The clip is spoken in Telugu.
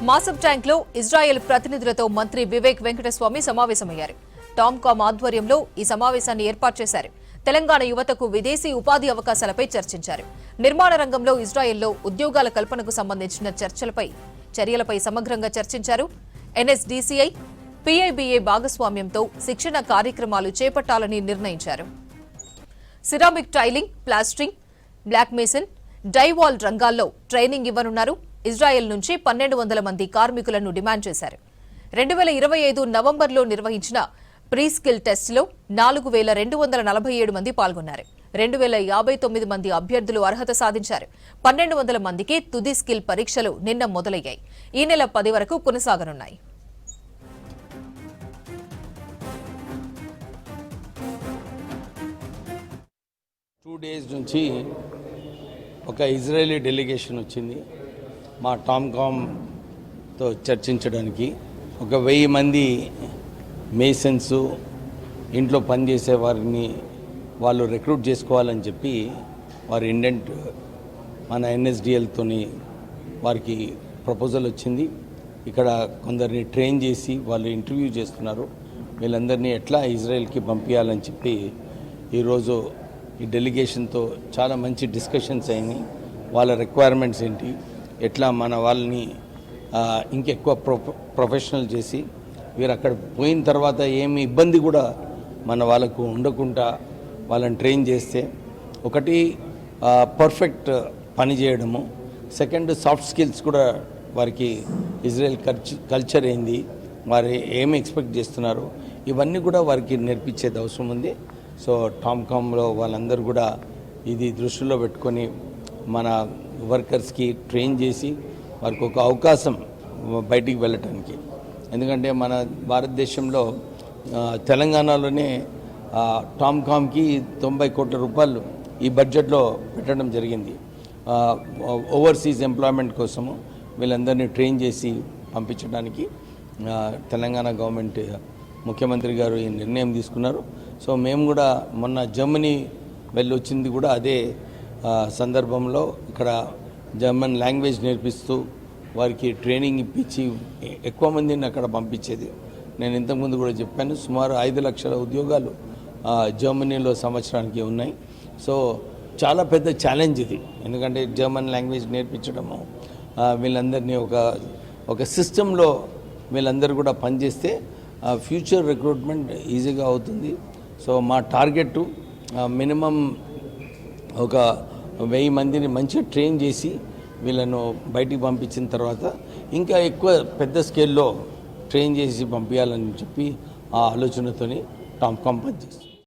మాసబ్ ట్యాంక్లో ఇజ్రాయెల్ ప్రతినిధులతో మంత్రి వివేక్ వెంకటస్వామి సమావేశమయ్యారు. టామ్కామ్ ఆధ్వర్యంలో ఈ సమావేశాన్ని ఏర్పాటు చేశారు. తెలంగాణ యువతకు విదేశీ ఉపాధి అవకాశాలపై చర్చించారు. నిర్మాణ రంగంలో ఇజ్రాయెల్లో ఉద్యోగాల కల్పనకు సంబంధించిన చర్యలపై సమగ్రంగా చర్చించారు. ఎన్ఎస్డీసీఐ, పీఐబీఏ భాగస్వామ్యంతో శిక్షణ కార్యక్రమాలు చేపట్టాలని నిర్ణయించారు. Ceramic tiling, plastering, block mason, drywall రంగాల్లో ట్రైనింగ్ ఇవ్వనున్నారు. ఇజ్రాయెల్ నుంచి 1200 మంది కార్మికులను డిమాండ్ చేశారు. 2025 నవంబర్లో నిర్వహించిన ప్రీ స్కిల్ టెస్టులో 4247 మంది పాల్గొన్నారు. 2059 మంది అభ్యర్థులు అర్హత సాధించారు. 1200 మందికి తుది స్కిల్ పరీక్షలు నిన్న మొదలయ్యాయి. ఈ నెల 10 వరకు కొనసాగనున్నాయి. డేస్ నుంచి ఒక ఇజ్రాయేలీ డెలిగేషన్ వచ్చింది మా టామ్కామ్తో చర్చించడానికి. 1000 మంది మేసన్స్, ఇంట్లో పనిచేసే వారిని వాళ్ళు రిక్రూట్ చేసుకోవాలని చెప్పి వారి ఇండెంట్ మన ఎన్ఎస్డిఎల్తోని వారికి ప్రపోజల్ వచ్చింది. ఇక్కడ కొందరిని ట్రైన్ చేసి వాళ్ళు ఇంటర్వ్యూ చేస్తున్నారు. వీళ్ళందరినీ ఎట్లా ఇజ్రాయెల్కి పంపించాలని చెప్పి ఈరోజు ఈ డెలిగేషన్తో చాలా మంచి డిస్కషన్స్ అయినాయి. వాళ్ళ రిక్వైర్మెంట్స్ ఏంటి, ఎట్లా మన వాళ్ళని ఇంకెక్కువ ప్రొఫెషనల్ చేసి వీరు అక్కడ పోయిన తర్వాత ఏమి ఇబ్బంది కూడా మన వాళ్ళకు ఉండకుండా వాళ్ళని ట్రైన్ చేస్తే, ఒకటి పర్ఫెక్ట్ పని చేయడము, సెకండ్ సాఫ్ట్ స్కిల్స్ కూడా వారికి ఇజ్రాయెల్ కల్చర్ ఏంది, వారు ఏమి ఎక్స్పెక్ట్ చేస్తున్నారు, ఇవన్నీ కూడా వారికి నేర్పించేది అవసరం ఉంది. సో టామ్కామ్లో వాళ్ళందరూ కూడా ఇది దృష్టిలో పెట్టుకొని మన వర్కర్స్కి ట్రైన్ చేసి వారికి ఒక అవకాశం బయటికి వెళ్ళటానికి. ఎందుకంటే మన భారతదేశంలో తెలంగాణలోనే టామ్కామ్కి 90 కోట్ల రూపాయలు ఈ బడ్జెట్లో పెట్టడం జరిగింది. ఓవర్సీస్ ఎంప్లాయ్మెంట్ కోసము వీళ్ళందరినీ ట్రైన్ చేసి పంపించడానికి తెలంగాణ గవర్నమెంట్ ముఖ్యమంత్రి గారు ఈ నిర్ణయం తీసుకున్నారు. సో మేము కూడా మొన్న జర్మనీ వెళ్ళొచ్చింది కూడా అదే సందర్భంలో. ఇక్కడ జర్మన్ లాంగ్వేజ్ నేర్పిస్తూ వారికి ట్రైనింగ్ ఇప్పించి ఎక్కువ మందిని అక్కడ పంపించేది. నేను ఇంతకుముందు కూడా చెప్పాను, సుమారు 5 లక్షల ఉద్యోగాలు జర్మనీలో సంవత్సరానికి ఉన్నాయి. సో చాలా పెద్ద ఛాలెంజ్ ఇది. ఎందుకంటే జర్మన్ లాంగ్వేజ్ నేర్పించడము, వీళ్ళందరినీ ఒక సిస్టంలో వీళ్ళందరూ కూడా పనిచేస్తే ఫ్యూచర్ రిక్రూట్మెంట్ ఈజీగా అవుతుంది. సో మా టార్గెట్ మినిమం ఒక 1000 మందిని మంచిగా ట్రైన్ చేసి వీళ్ళను బయటికి పంపించిన తర్వాత ఇంకా ఎక్కువ పెద్ద స్కేల్లో ట్రైన్ చేసి పంపించాలని చెప్పి ఆ ఆలోచనతోని టామ్కామ్ పనిచేస్తుంది.